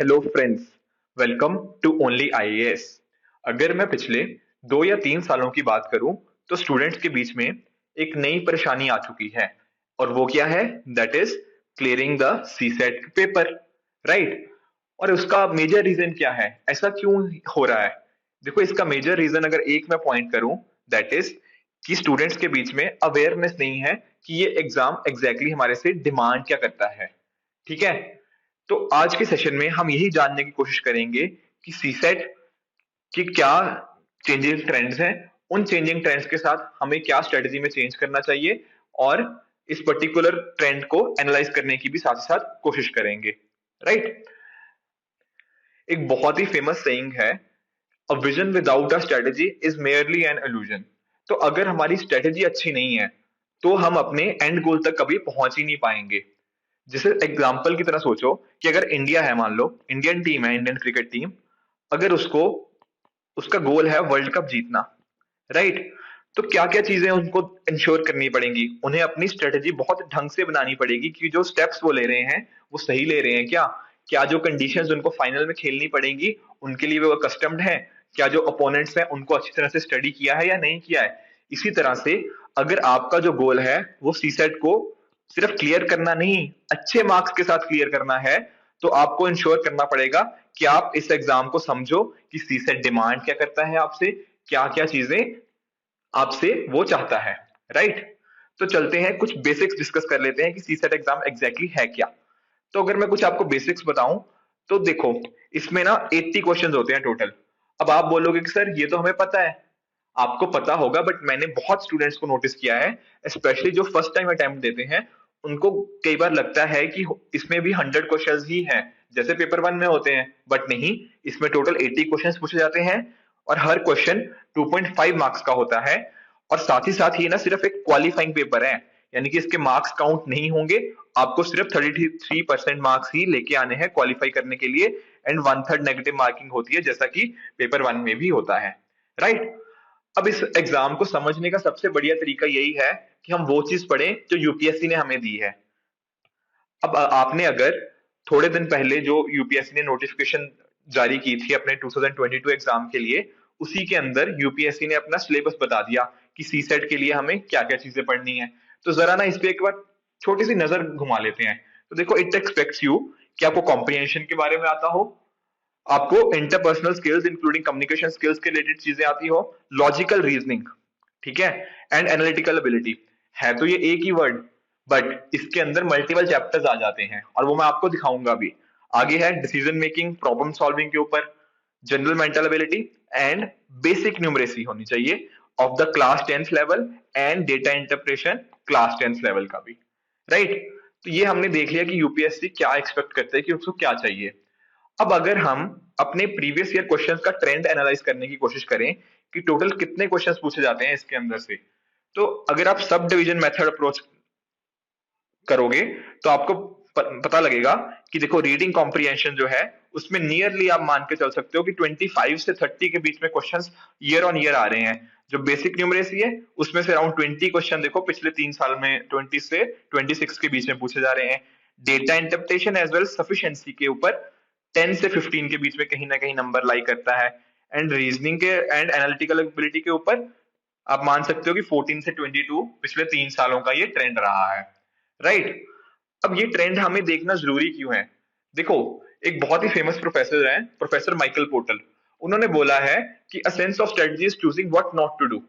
Hello friends, welcome to only IAS. अगर मैं पिछले 2 या 3 सालों की बात करूं तो स्टूडेंट्स के बीच में एक नई परेशानी आ चुकी है और वो क्या है? That is clearing the CSAT paper, right? और उसका मेजर रीजन क्या है? ऐसा क्यों हो रहा है? देखो, इसका मेजर रीजन अगर एक मैं पॉइंट करूं, दैट इज कि स्टूडेंट्स के बीच में अवेयरनेस नहीं है कि ये एग्जाम एग्जैक्टली हमारे से डिमांड क्या करता है। ठीक है? तो आज के सेशन में हम यही जानने की कोशिश करेंगे कि सीसेट की क्या चेंजिंग ट्रेंड्स हैं, उन चेंजिंग ट्रेंड्स के साथ हमें क्या स्ट्रेटजी में चेंज करना चाहिए और इस पर्टिकुलर ट्रेंड को एनालाइज करने की भी साथ साथ कोशिश करेंगे, राइट? एक बहुत ही फेमस सेइंग है, a vision without a strategy is merely an illusion. तो अगर हमारी स्ट्रेटजी अच्छी नहीं है तो हम अपने एंड गोल तक कभी पहुंच ही नहीं पाएंगे। जैसे एग्जाम्पल की तरह सोचो कि अगर इंडिया है, मान लो इंडियन टीम है, इंडियन क्रिकेट टीम, अगर उसको उसका गोल है वर्ल्ड कप जीतना, राइट? तो क्या क्या चीजें उनको इंश्योर करनी पड़ेंगी? उन्हें अपनी स्ट्रेटेजी बहुत ढंग से बनानी पड़ेगी कि जो स्टेप्स वो ले रहे हैं वो सही ले रहे हैं क्या? क्या जो कंडीशंस उनको फाइनल में खेलनी पड़ेंगी उनके लिए वो कस्टम्ड है? क्या जो अपोनेंट्स हैं उनको अच्छी तरह से स्टडी किया है या नहीं किया है? इसी तरह से अगर आपका जो गोल है वो सीसेट को सिर्फ क्लियर करना नहीं, अच्छे मार्क्स के साथ क्लियर करना है, तो आपको इंश्योर करना पड़ेगा कि आप इस एग्जाम को समझो कि सीसेट डिमांड क्या करता है आपसे, क्या क्या चीजें आपसे वो चाहता है, राइट? तो चलते हैं, कुछ बेसिक्स डिस्कस कर लेते हैं कि सीसेट एग्जाम एग्जैक्टली है क्या। तो अगर मैं कुछ आपको बेसिक्स बताऊं तो देखो, इसमें ना 80 क्वेश्चंस होते हैं टोटल। अब आप बोलोगे कि सर ये तो हमें पता है। आपको पता होगा, बट मैंने बहुत स्टूडेंट्स को नोटिस किया है, स्पेशली जो फर्स्ट टाइम अटेम्प्ट देते हैं, उनको कई बार लगता है कि इसमें भी 100 क्वेश्चंस ही हैं जैसे पेपर वन में होते हैं, बट नहीं, इसमें टोटल 80 क्वेश्चंस पूछे जाते हैं और हर क्वेश्चन 2.5 मार्क्स का होता है। और साथ ही साथ ये ना सिर्फ एक क्वालिफाइंग पेपर है, यानी कि इसके मार्क्स काउंट नहीं होंगे। आपको सिर्फ 33% मार्क्स ही लेके आने हैं क्वालिफाई करने के लिए, एंड 1/3 नेगेटिव मार्किंग होती है जैसा कि पेपर वन में भी होता है, राइट? अब इस एग्जाम को समझने का सबसे बढ़िया तरीका यही है कि हम वो चीज पढ़ें जो यूपीएससी ने हमें दी है। अब आपने अगर थोड़े दिन पहले जो यूपीएससी ने नोटिफिकेशन जारी की थी अपने 2022 एग्जाम के लिए, उसी के अंदर यूपीएससी ने अपना सिलेबस बता दिया कि सीसेट के लिए हमें क्या क्या चीजें पढ़नी है। तो जरा ना इस पे एक बार छोटी सी नजर घुमा लेते हैं। तो देखो, इट एक्सपेक्ट्स यू कि आपको कॉम्प्रिहेंशन के बारे में आता हो, आपको interpersonal skills including communication skills के रिलेटेड चीजें आती हो, लॉजिकल रीजनिंग, ठीक है, एंड एनालिटिकल एबिलिटी। है तो ये एक ही वर्ड, बट इसके अंदर मल्टीपल चैप्टर्स आ जाते हैं और वो मैं आपको दिखाऊंगा भी। आगे है डिसीजन मेकिंग, प्रॉब्लम सॉल्विंग के ऊपर, general mental ability and basic numeracy होनी चाहिए of the class 10th level, and data interpretation class 10th level का भी, राइट? तो ये हमने देख लिया कि यूपीएससी क्या एक्सपेक्ट करते हैं कि उसको क्या चाहिए। अब अगर हम अपने प्रीवियस ईयर क्वेश्चंस का ट्रेंड एनालाइज करने की कोशिश करें कि टोटल कितने क्वेश्चंस पूछे जाते हैं इसके अंदर से, तो अगर आप सब डिवीजन मेथड अप्रोच करोगे तो आपको पता लगेगा कि देखो, रीडिंग कॉम्प्रिहेंशन जो है उसमें नियरली आप मान के चल सकते हो कि 25 से 30 के बीच में क्वेश्चंस ईयर ऑन ईयर आ रहे हैं। जो बेसिक न्यूमरेसी है उसमें से अराउंड 20 क्वेश्चन देखो पिछले 3 साल में 20 से 26 के बीच में पूछे जा रहे हैं। Data interpretation as well sufficiency के ऊपर 10 से 15 के बीच में कहीं ना कहीं नंबर लाई करता है। एंड रीजनिंग के एंड एनालिटिकल एबिलिटी के ऊपर आप मान सकते हो कि 14 से 22 पिछले 3 सालों का ये ट्रेंड रहा है, राइट? अब ये ट्रेंड हमें देखना जरूरी क्यों है? देखो, एक बहुत ही फेमस प्रोफेसर है, प्रोफेसर माइकल पोर्टल। उन्होंने बोला है कि a sense of strategy is choosing what not to do.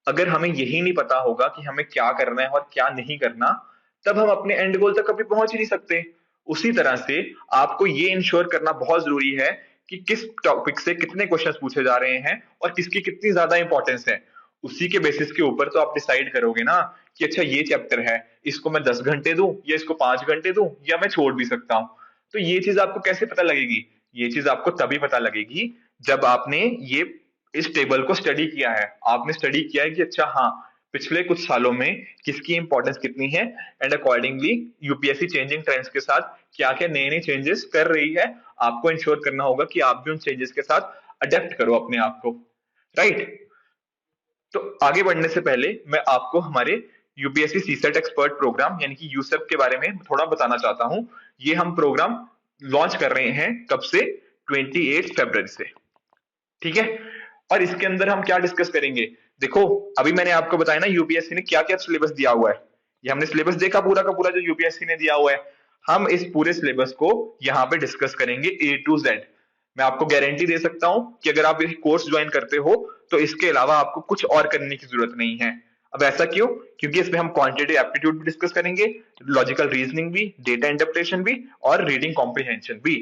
अगर हमें यही नहीं पता होगा कि हमें क्या करना है और क्या नहीं करना, तब हम अपने एंड गोल तक कभी पहुंच ही नहीं सकते। उसी तरह से आपको ये इंश्योर करना बहुत जरूरी है कि किस टॉपिक से कितने क्वेश्चंस पूछे जा रहे हैं और किसकी कितनी ज्यादा इंपॉर्टेंस है। उसी के बेसिस के ऊपर तो आप डिसाइड करोगे ना कि अच्छा, ये चैप्टर है, इसको मैं 10 घंटे दूं या इसको 5 घंटे दूं, या मैं छोड़ भी सकता हूं। तो ये चीज आपको कैसे पता लगेगी? ये चीज आपको तभी पता लगेगी जब आपने ये इस टेबल को स्टडी किया है। आपने स्टडी किया है कि अच्छा हाँ, पिछले कुछ सालों में किसकी इंपॉर्टेंस कितनी है, and accordingly UPSC changing trends के साथ क्या क्या नए नए चेंजेस कर रही है। आपको इंश्योर करना होगा कि आप भी उन चेंजेस के साथ अडेप्ट करो अपने आप को, राइट? तो आगे बढ़ने से पहले मैं आपको हमारे यूपीएससी सीसेट एक्सपर्ट प्रोग्राम यानी कि यूसेप के बारे में थोड़ा बताना चाहता हूं। ये हम प्रोग्राम लॉन्च कर रहे हैं कब से? 28 फरवरी से। ठीक है। और इसके अंदर हम क्या डिस्कस करेंगे? देखो, अभी मैंने आपको बताया ना यूपीएससी ने क्या क्या सिलेबस दिया हुआ है। ये हमने सिलेबस देखा पूरा का पूरा जो यूपीएससी ने दिया हुआ है। हम इस पूरे सिलेबस को यहाँ पे डिस्कस करेंगे A to Z। मैं आपको गारंटी दे सकता हूं कि अगर आप ये कोर्स ज्वाइन करते हो तो इसके अलावा आपको कुछ और करने की जरूरत नहीं है। अब ऐसा क्यों? क्योंकि इसमें हम क्वांटिटेटिव एप्टीट्यूड भी डिस्कस करेंगे, लॉजिकल रीजनिंग भी, डेटा इंटरप्रिटेशन भी और रीडिंग कॉम्प्रिहेंशन भी।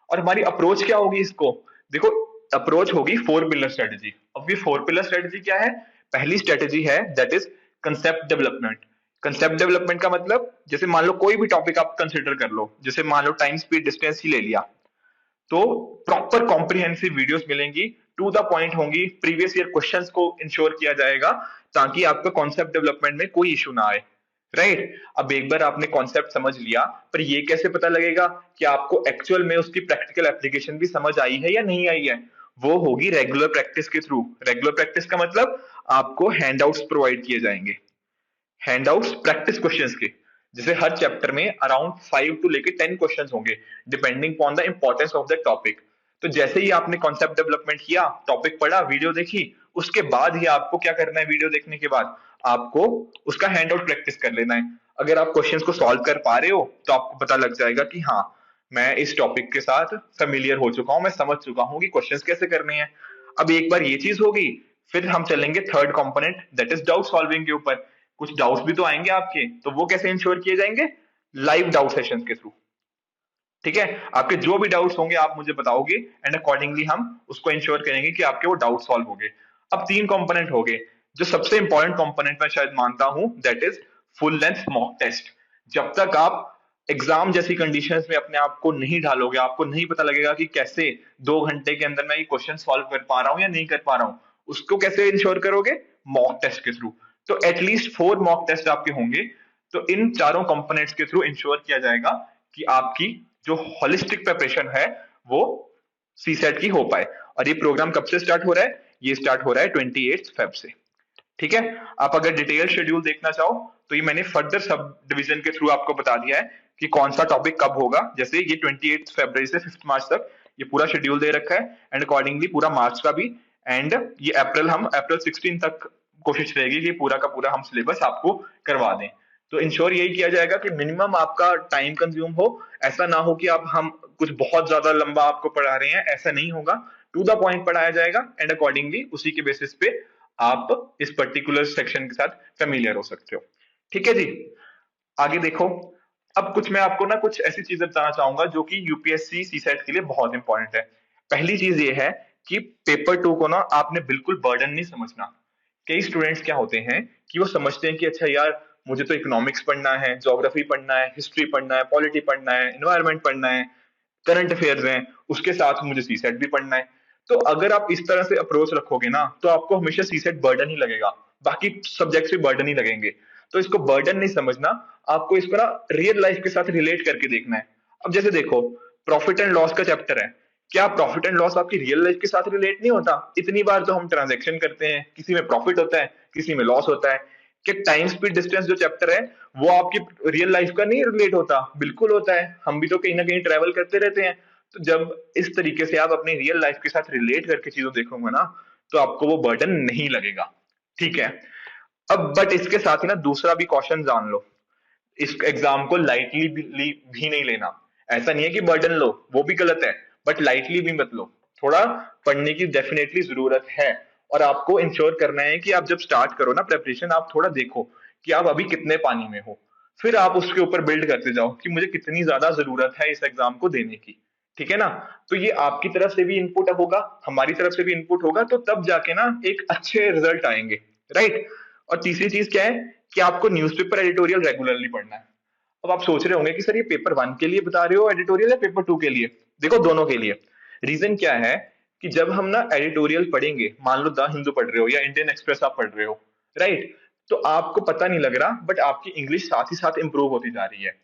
और हमारी अप्रोच क्या होगी इसको? देखो, अप्रोच होगी 4 पिलर स्ट्रेटेजी। अब ये 4 पिलर स्ट्रेटेजी क्या है? पहली स्ट्रेटेजी है that is concept development. Concept development का मतलब, जैसे मान लो कोई भी टॉपिक आप कंसिडर कर लो, जैसे मान लो टाइम स्पीड डिस्टेंस ही ले लिया, तो प्रॉपर कॉम्प्रिहेंसिव वीडियोस मिलेंगी, टू द पॉइंट होंगी, प्रीवियस ईयर क्वेश्चंस को इंश्योर किया जाएगा ताकि आपका कॉन्सेप्ट डेवलपमेंट में कोई इशू ना आए। राइट। अब एक बार आपने कॉन्सेप्ट समझ लिया, पर ये कैसे पता लगेगा कि आपको एक्चुअल में उसकी प्रैक्टिकल एप्लीकेशन भी समझ आई है या नहीं आई है? वो होगी रेगुलर प्रैक्टिस के थ्रू। रेगुलर प्रैक्टिस का मतलब आपको हैंडआउट्स प्रोवाइड किए जाएंगे, हैंडआउट्स प्रैक्टिस क्वेश्चंस के। जैसे हर चैप्टर में अराउंड 5 to 10 क्वेश्चंस होंगे, depending on the importance of the topic. तो जैसे ही आपने कॉन्सेप्ट डेवलपमेंट किया, टॉपिक पढ़ा, वीडियो देखी, उसके बाद ही आपको क्या करना है? वीडियो देखने के बाद आपको उसका हैंडआउट प्रैक्टिस कर लेना है। अगर आप क्वेश्चंस को सॉल्व कर पा रहे हो तो आपको पता लग जाएगा कि हाँ, मैं इस टॉपिक के साथ फेमिलियर हो चुका हूं, मैं समझ चुका हूं कि क्वेश्चंस कैसे करने हैं। अब एक बार ये चीज होगी, फिर हम चलेंगे third component that is doubt solving के ऊपर। कुछ डाउट्स भी तो आएंगे आपके, तो वो कैसे इंश्योर किए जाएंगे? लाइव डाउट सेशंस के थ्रू। ठीक है। आपके जो भी डाउट्स होंगे आप मुझे बताओगे एंड अकॉर्डिंगली हम उसको इंश्योर करेंगे कि आपके वो डाउट सॉल्व हो गए। अब 3 कंपोनेंट हो गए। जो सबसे इंपॉर्टेंट कंपोनेंट मैं शायद मानता हूं that is full length mock test. जब तक आप एग्जाम जैसी कंडीशंस में अपने आप को नहीं ढालोगे, आपको नहीं पता लगेगा कि कैसे 2 घंटे के अंदर मैं ये क्वेश्चन सॉल्व कर पा रहा हूं या नहीं कर पा रहा हूं, उसको कैसे इंश्योर करोगे? मॉक टेस्ट के थ्रू। तो एटलीस्ट 4 मॉक टेस्ट आपके होंगे। तो इन चारों कंपोनेंट्स के थ्रू इंश्योर किया जाएगा कि आपकी जो होलिस्टिक प्रिपरेशन है वो सीसेट की हो पाए। और ये प्रोग्राम कब से स्टार्ट हो रहा है? ये स्टार्ट हो रहा है 28 फेब से। ठीक है। आप अगर डिटेल शेड्यूल देखना चाहो तो ये मैंने फर्दर सब डिवीजन के थ्रू आपको बता दिया है कि कौन सा टॉपिक कब होगा। जैसे ये 28 फरवरी से 5 मार्च तक ये पूरा शेड्यूल दे रखा है, एंड अकॉर्डिंगली पूरा मार्च का भी, एंड ये अप्रैल 16 तक कोशिश रहेगी कि पूरा का पूरा हम सिलेबस आपको करवा दें। तो इंश्योर यही किया जाएगा कि मिनिमम आपका टाइम कंज्यूम हो। ऐसा ना हो कि आप हम कुछ बहुत ज्यादा लंबा आपको पढ़ा रहे हैं, ऐसा नहीं होगा। टू द पॉइंट पढ़ाया जाएगा एंड अकॉर्डिंगली उसी के बेसिस पे आप इस पर्टिकुलर सेक्शन के साथ फेमिलियर हो सकते हो। ठीक है जी। आगे देखो। अब कुछ मैं आपको ना कुछ ऐसी चीजें बताना चाहूंगा जो कि यूपीएससी सीसेट के लिए बहुत इंपॉर्टेंट है। पहली चीज ये है कि पेपर 2 को ना आपने बिल्कुल बर्डन नहीं समझना। कई स्टूडेंट्स क्या होते हैं कि वो समझते हैं कि अच्छा यार, मुझे तो इकोनॉमिक्स पढ़ना है, ज्योग्राफी पढ़ना है, हिस्ट्री पढ़ना है, पॉलिटी पढ़ना है, एनवायरनमेंट पढ़ना है, करंट अफेयर्स हैं, उसके साथ मुझे सीसेट भी पढ़ना है। तो अगर आप इस तरह से अप्रोच रखोगे ना तो आपको हमेशा सीसेट बर्डन ही लगेगा, बाकी सब्जेक्ट्स भी बर्डन ही लगेंगे। तो इसको बर्डन नहीं समझना, आपको इसको ना रियल लाइफ के साथ रिलेट करके देखना है। अब जैसे देखो, प्रॉफिट एंड लॉस का चैप्टर है, क्या प्रॉफिट एंड लॉस आपकी रियल लाइफ के साथ रिलेट नहीं होता? इतनी बार तो हम ट्रांजेक्शन करते हैं, किसी में प्रॉफिट होता है, किसी में लॉस होता है। कि टाइम स्पीड डिस्टेंस जो चैप्टर है वो आपकी रियल लाइफ का नहीं रिलेट होता? बिल्कुल होता है, हम भी तो कहीं ना कहीं ट्रेवल करते रहते हैं। तो जब इस तरीके से आप अपनी रियल लाइफ के साथ रिलेट करके चीजों देखोगे ना, तो आपको वो बर्डन नहीं लगेगा। ठीक है। अब बट इसके साथ ही ना दूसरा भी क्वेश्चन जान लो, इस एग्जाम को लाइटली भी नहीं लेना। ऐसा नहीं है कि बर्डन लो, वो भी गलत है, बट लाइटली भी मत लो। थोड़ा पढ़ने की डेफिनेटली जरूरत है। और आपको इंश्योर करना है कि आप जब स्टार्ट करो ना प्रेपरेशन, आप थोड़ा देखो कि आप अभी कितने पानी में हो, फिर आप उसके ऊपर बिल्ड करते जाओ कि मुझे कितनी ज्यादा जरूरत है इस एग्जाम को देने की। ठीक है ना? तो ये आपकी तरफ से भी इनपुट होगा, हमारी तरफ से भी इनपुट होगा, तो तब जाके ना एक अच्छे रिजल्ट आएंगे। राइट। और तीसरी चीज क्या है कि आपको न्यूज़पेपर एडिटोरियल रेगुलरली पढ़ना है। अब आप सोच रहे होंगे कि सर ये पेपर 1 के लिए बता रहे हो एडिटोरियल या पेपर 2 के लिए? देखो, दोनों के लिए। रीजन क्या है कि जब हम ना एडिटोरियल पढ़ेंगे, मान लो द हिंदू पढ़ रहे हो या इंडियन एक्सप्रेस आप पढ़ रहे हो, राइट, तो आपको पता नहीं लग रहा, बट आपकी इंग्लिश साथ ही साथ इंप्रूव होती जा रही है।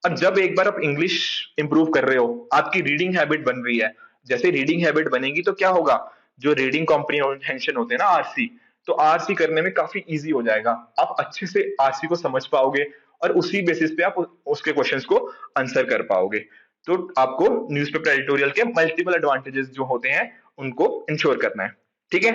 और जब एक बार आप इंग्लिश इंप्रूव कर रहे हो, आपकी रीडिंग हैबिट बन रही है। जैसे रीडिंग हैबिट बनेगी तो क्या होगा? जो रीडिंग कॉम्प्रिहेंशन होते हैं ना, आरसी, तो आरसी करने में काफी इजी हो जाएगा। आप अच्छे से आरसी को समझ पाओगे और उसी बेसिस पे आप उसके क्वेश्चंस को आंसर कर पाओगे। तो आपको न्यूज़पेपर एडिटोरियल के मल्टीपल एडवांटेजेस जो होते हैं उनको इंश्योर करना है, ठीक है।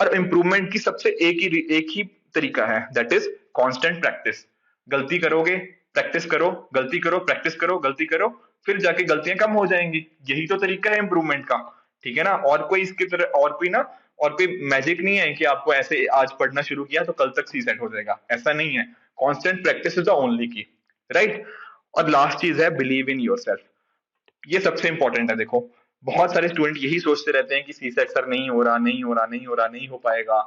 और इम्प्रूवमेंट की सबसे एक ही तरीका है, दैट इज कांस्टेंट प्रैक्टिस। गलती करोगे, प्रैक्टिस करो, गलती करो, प्रैक्टिस करो, गलती करो, फिर जाके गलतियां कम हो जाएंगी। यही तो तरीका है इम्प्रूवमेंट का, ठीक है ना। और कोई इसकी तरह और कोई ना, और कोई मैजिक नहीं है कि आपको ऐसे आज पढ़ना शुरू किया तो कल तक सी सेट हो जाएगा, ऐसा नहीं है। Constant practice is the only की, राइट। और लास्ट चीज है बिलीव इन योरसेल्फ। ये सबसे इंपॉर्टेंट है। देखो, बहुत सारे स्टूडेंट यही सोचते रहते हैं कि सी सेट सर नहीं हो रहा, नहीं हो रहा, नहीं हो रहा, नहीं हो पाएगा।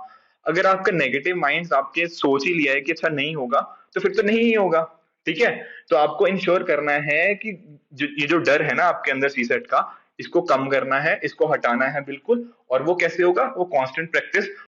अगर आपका नेगेटिव माइंड आपके सोच ही लिया है कि अच्छा नहीं होगा, तो फिर तो नहीं ही होगा, ठीक है। तो आपको इंश्योर करना है कि ये जो डर है ना आपके अंदर सी सेट का, इसको कम करना है, इसको हटाना है बिल्कुल। और वो कैसे होगा? वो कांस्टेंट प्रैक्टिस